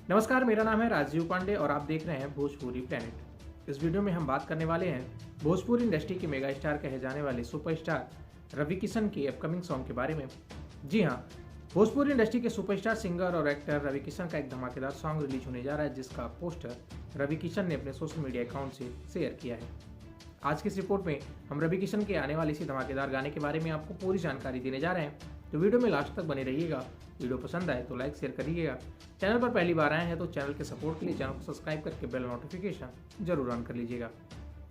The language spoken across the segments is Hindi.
नमस्कार, मेरा नाम है राजीव पांडे और आप देख रहे हैं भोजपुरी प्लेनेट। इस वीडियो में हम बात करने वाले हैं भोजपुरी इंडस्ट्री के मेगा स्टार कहे जाने वाले सुपरस्टार रवि किशन के अपकमिंग सॉन्ग के बारे में। जी हाँ, भोजपुरी इंडस्ट्री के सुपरस्टार सिंगर और एक्टर रवि किशन का एक धमाकेदार सॉन्ग रिलीज होने जा रहा है, जिसका पोस्टर रवि किशन ने अपने सोशल मीडिया अकाउंट से शेयर किया है। आज की इस रिपोर्ट में हम रवि किशन के आने वाले इसी धमाकेदार गाने के बारे में आपको पूरी जानकारी देने जा रहे हैं, तो वीडियो में लास्ट तक बने रहिएगा। वीडियो पसंद आए तो लाइक शेयर करिएगा। चैनल पर पहली बार आए हैं तो चैनल के सपोर्ट के लिए चैनल को सब्सक्राइब करके बेल नोटिफिकेशन जरूर ऑन कर लीजिएगा।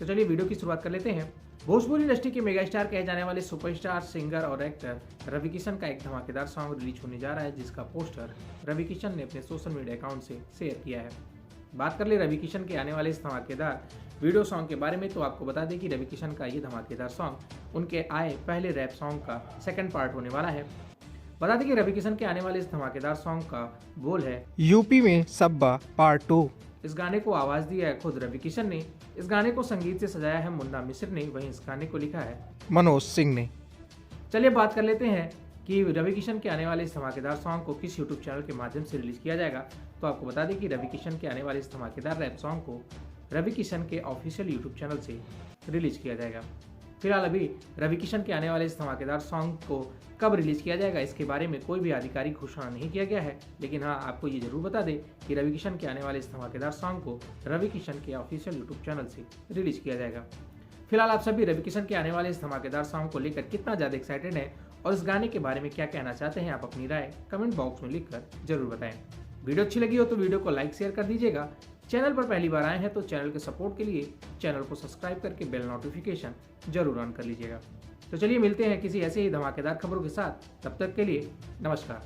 तो चलिए वीडियो की शुरुआत कर लेते हैं। भोजपुरी इंडस्ट्री के मेगा स्टार कहे जाने वाले सुपरस्टार सिंगर और एक्टर रवि किशन का एक धमाकेदार सॉन्ग रिलीज होने जा रहा है, जिसका पोस्टर रवि किशन ने अपने सोशल मीडिया अकाउंट से शेयर किया है। बात कर ले रवि किशन के आने वाले इस धमाकेदार वीडियो सॉन्ग के बारे में, तो आपको बता दें कि रवि किशन का ये धमाकेदार सॉन्ग उनके आए पहले रैप सॉन्ग का सेकंड पार्ट होने वाला है। बता दें कि रवि किशन के आने वाले इस धमाकेदार सॉन्ग का बोल है यूपी में सब्बा पार्ट 2। इस गाने को आवाज दिया है खुद रवि किशन ने। इस गाने को संगीत से सजाया है मुन्ना मिश्र ने, वहीं इस गाने को लिखा है मनोज सिंह ने। चलिए बात कर लेते हैं कि रवि किशन के आने वाले इस धमाकेदार सॉन्ग को किस यूट्यूब चैनल के माध्यम से रिलीज किया जाएगा। तो आपको बता दें कि रवि किशन के आने वाले इस धमाकेदार रैप सॉन्ग को रवि किशन के ऑफिशियल यूट्यूब चैनल से रिलीज किया जाएगा। फिलहाल अभी रवि किशन के आने वाले इस धमाकेदार सॉन्ग को कब रिलीज किया जाएगा, इसके बारे में कोई भी आधिकारिक घोषणा नहीं किया गया है। लेकिन हाँ, आपको ये जरूर बता दें कि रवि किशन के आने वाले इस धमाकेदार सॉन्ग को रवि किशन के ऑफिशियल यूट्यूब चैनल से रिलीज किया जाएगा। फिलहाल आप सभी रवि किशन के आने वाले इस धमाकेदार सॉन्ग को लेकर कितना ज़्यादा एक्साइटेड हैं और इस गाने के बारे में क्या कहना चाहते हैं, आप अपनी राय कमेंट बॉक्स में लिखकर जरूर बताएं। वीडियो अच्छी लगी हो तो वीडियो को लाइक शेयर कर दीजिएगा। चैनल पर पहली बार आए हैं तो चैनल के सपोर्ट के लिए चैनल को सब्सक्राइब करके बेल नोटिफिकेशन जरूर ऑन कर लीजिएगा। तो चलिए मिलते हैं किसी ऐसे ही धमाकेदार खबरों के साथ, तब तक के लिए नमस्कार।